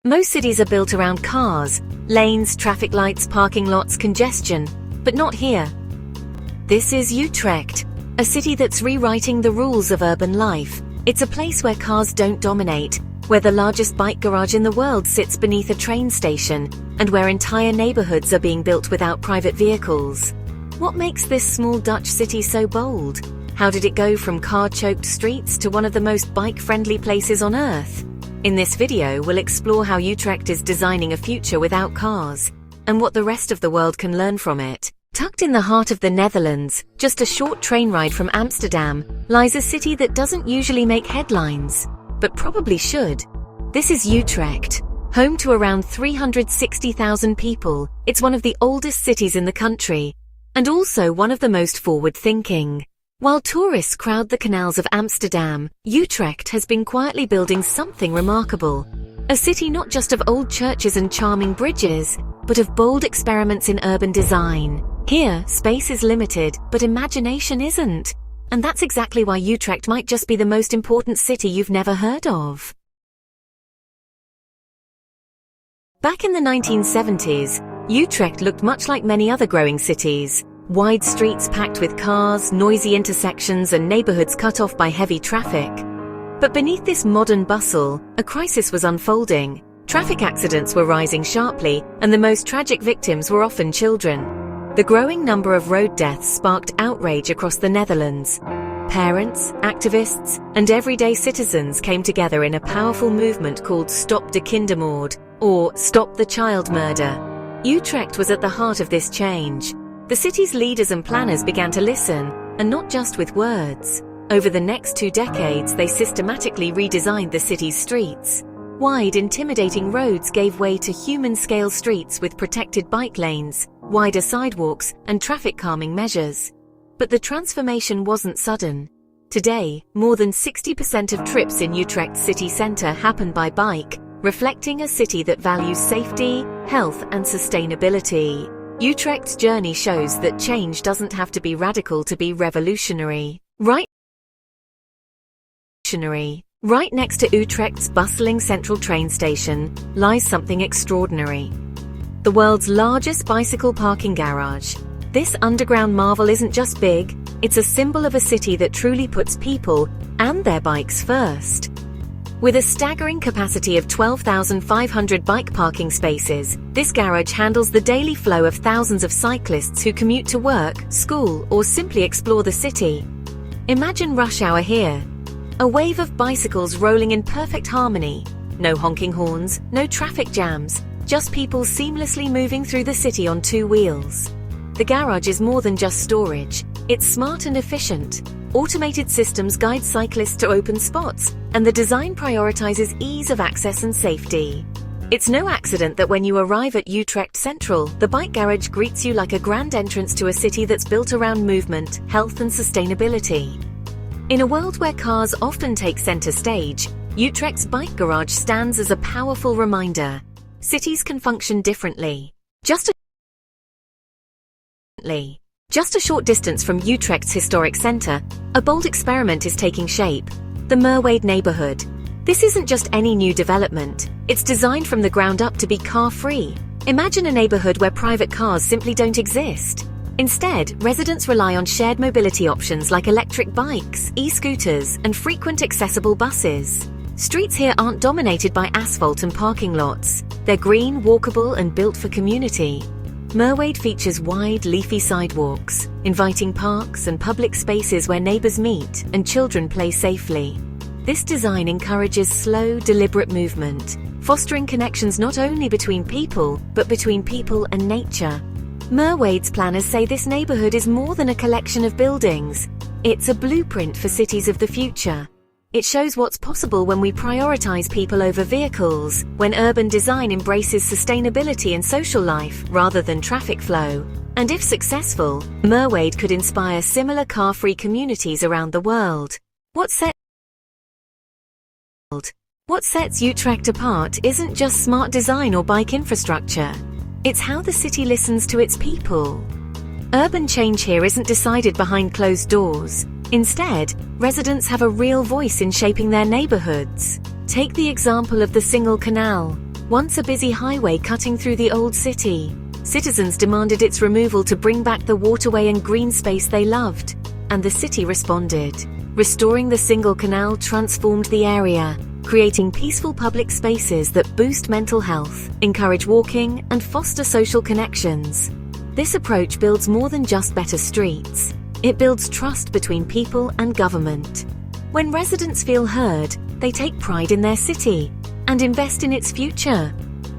Most cities are built around cars, lanes, traffic lights, parking lots, congestion, but not here. This is Utrecht, a city that's rewriting the rules of urban life. It's a place where cars don't dominate, where the largest bike garage in the world sits beneath a train station, and where entire neighborhoods are being built without private vehicles. What makes this small Dutch city so bold? How did it go from car-choked streets to one of the most bike-friendly places on Earth? In this video, we'll explore how Utrecht is designing a future without cars, and what the rest of the world can learn from it. Tucked in the heart of the Netherlands, just a short train ride from Amsterdam, lies a city that doesn't usually make headlines, but probably should. This is Utrecht, home to around 360,000 people. It's one of the oldest cities in the country, and also one of the most forward-thinking. While tourists crowd the canals of Amsterdam, Utrecht has been quietly building something remarkable. A city not just of old churches and charming bridges, but of bold experiments in urban design. Here, space is limited, but imagination isn't. And that's exactly why Utrecht might just be the most important city you've never heard of. Back in the 1970s, Utrecht looked much like many other growing cities. Wide streets packed with cars, noisy intersections, and neighborhoods cut off by heavy traffic. But beneath this modern bustle, a crisis was unfolding. Traffic accidents were rising sharply, and the most tragic victims were often children. The growing number of road deaths sparked outrage across the Netherlands. Parents, activists, and everyday citizens came together in a powerful movement called Stop de Kindermoord, or Stop the Child Murder. Utrecht was at the heart of this change. The city's leaders and planners began to listen, and not just with words. Over the next 2 decades, they systematically redesigned the city's streets. Wide, intimidating roads gave way to human-scale streets with protected bike lanes, wider sidewalks, and traffic calming measures. But the transformation wasn't sudden. Today, more than 60% of trips in Utrecht city centre happen by bike, reflecting a city that values safety, health, and sustainability. Utrecht's journey shows that change doesn't have to be radical to be revolutionary. Right next to Utrecht's bustling central train station lies something extraordinary. The world's largest bicycle parking garage. This underground marvel isn't just big, it's a symbol of a city that truly puts people and their bikes first. With a staggering capacity of 12,500 bike parking spaces, this garage handles the daily flow of thousands of cyclists who commute to work, school, or simply explore the city. Imagine rush hour here. A wave of bicycles rolling in perfect harmony. No honking horns, no traffic jams, just people seamlessly moving through the city on 2 wheels. The garage is more than just storage. It's smart and efficient. Automated systems guide cyclists to open spots, and the design prioritizes ease of access and safety. It's no accident that when you arrive at Utrecht Central, the bike garage greets you like a grand entrance to a city that's built around movement, health, and sustainability. In a world where cars often take center stage, Utrecht's bike garage stands as a powerful reminder. Cities can function differently. Just a short distance from Utrecht's historic centre, a bold experiment is taking shape: the Merwede neighbourhood. This isn't just any new development, it's designed from the ground up to be car-free. Imagine a neighbourhood where private cars simply don't exist. Instead, residents rely on shared mobility options like electric bikes, e-scooters, and frequent accessible buses. Streets here aren't dominated by asphalt and parking lots. They're green, walkable, and built for community. Merwede features wide, leafy sidewalks, inviting parks and public spaces where neighbours meet and children play safely. This design encourages slow, deliberate movement, fostering connections not only between people, but between people and nature. Merwede's planners say this neighbourhood is more than a collection of buildings. It's a blueprint for cities of the future. It shows what's possible when we prioritize people over vehicles, when urban design embraces sustainability and social life rather than traffic flow. And if successful, Merwede could inspire similar car-free communities around the world. What sets Utrecht apart isn't just smart design or bike infrastructure. It's how the city listens to its people. Urban change here isn't decided behind closed doors. Instead, residents have a real voice in shaping their neighborhoods. Take the example of the single canal. Once a busy highway cutting through the old city, citizens demanded its removal to bring back the waterway and green space they loved, and the city responded. Restoring the single canal transformed the area, creating peaceful public spaces that boost mental health, encourage walking, and foster social connections. This approach builds more than just better streets. It builds trust between people and government. When residents feel heard, they take pride in their city and invest in its future.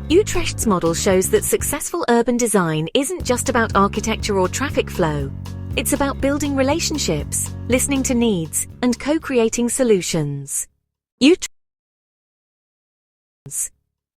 Utrecht's model shows that successful urban design isn't just about architecture or traffic flow. It's about building relationships, listening to needs, and co-creating solutions.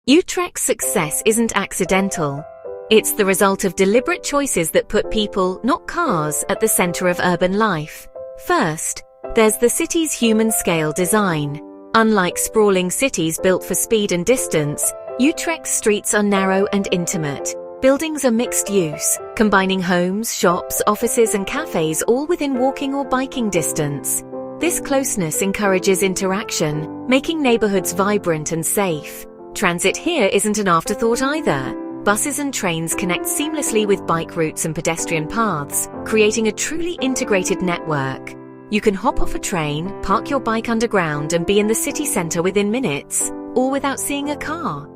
Utrecht's success isn't accidental. It's the result of deliberate choices that put people, not cars, at the center of urban life. First, there's the city's human-scale design. Unlike sprawling cities built for speed and distance, Utrecht's streets are narrow and intimate. Buildings are mixed use, combining homes, shops, offices, and cafes all within walking or biking distance. This closeness encourages interaction, making neighborhoods vibrant and safe. Transit here isn't an afterthought either. Buses and trains connect seamlessly with bike routes and pedestrian paths, creating a truly integrated network. You can hop off a train, park your bike underground, and be in the city center within minutes, all without seeing a car.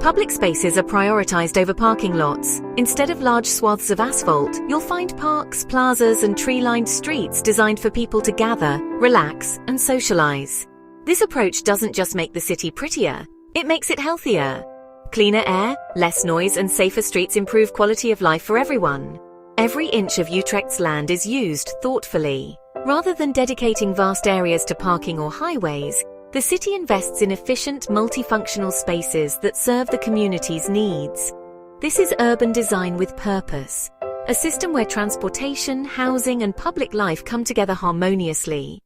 Public spaces are prioritized over parking lots. Instead of large swaths of asphalt, you'll find parks, plazas, and tree-lined streets designed for people to gather, relax, and socialize. This approach doesn't just make the city prettier, it makes it healthier. Cleaner air, less noise, and safer streets improve quality of life for everyone. Every inch of Utrecht's land is used thoughtfully. Rather than dedicating vast areas to parking or highways, the city invests in efficient, multifunctional spaces that serve the community's needs. This is urban design with purpose, a system where transportation, housing, and public life come together harmoniously.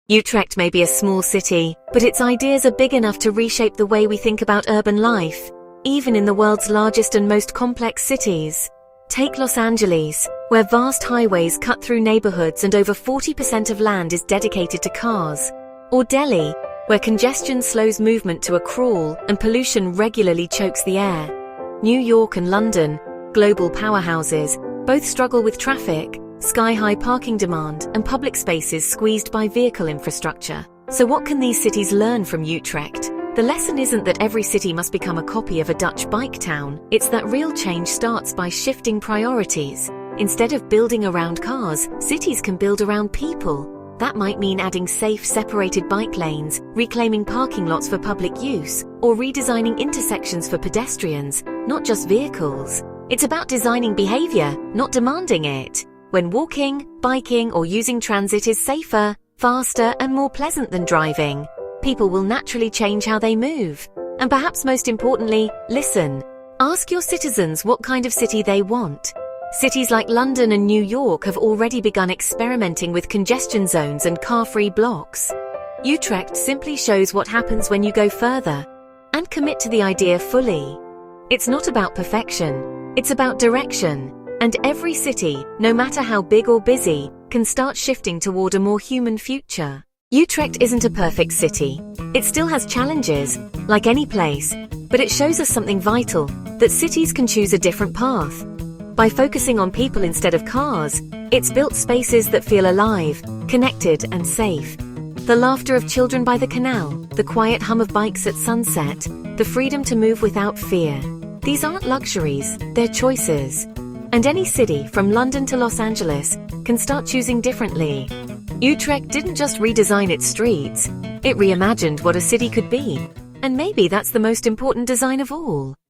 Utrecht may be a small city, but its ideas are big enough to reshape the way we think about urban life, even in the world's largest and most complex cities. Take Los Angeles, where vast highways cut through neighborhoods and over 40% of land is dedicated to cars. Or Delhi, where congestion slows movement to a crawl and pollution regularly chokes the air. New York and London, global powerhouses, both struggle with traffic, sky-high parking demand, and public spaces squeezed by vehicle infrastructure. So what can these cities learn from Utrecht? The lesson isn't that every city must become a copy of a Dutch bike town. It's that real change starts by shifting priorities. Instead of building around cars, cities can build around people. That might mean adding safe, separated bike lanes, reclaiming parking lots for public use, or redesigning intersections for pedestrians, not just vehicles. It's about designing behavior, not demanding it. When walking, biking, or using transit is safer, faster, and more pleasant than driving, people will naturally change how they move. And perhaps most importantly, listen. Ask your citizens what kind of city they want. Cities like London and New York have already begun experimenting with congestion zones and car-free blocks. Utrecht simply shows what happens when you go further and commit to the idea fully. It's not about perfection, it's about direction. And every city, no matter how big or busy, can start shifting toward a more human future. Utrecht isn't a perfect city. It still has challenges, like any place, but it shows us something vital, that cities can choose a different path. By focusing on people instead of cars, it's built spaces that feel alive, connected, and safe. The laughter of children by the canal, the quiet hum of bikes at sunset, the freedom to move without fear. These aren't luxuries, they're choices. And any city, from London to Los Angeles, can start choosing differently. Utrecht didn't just redesign its streets, it reimagined what a city could be. And maybe that's the most important design of all.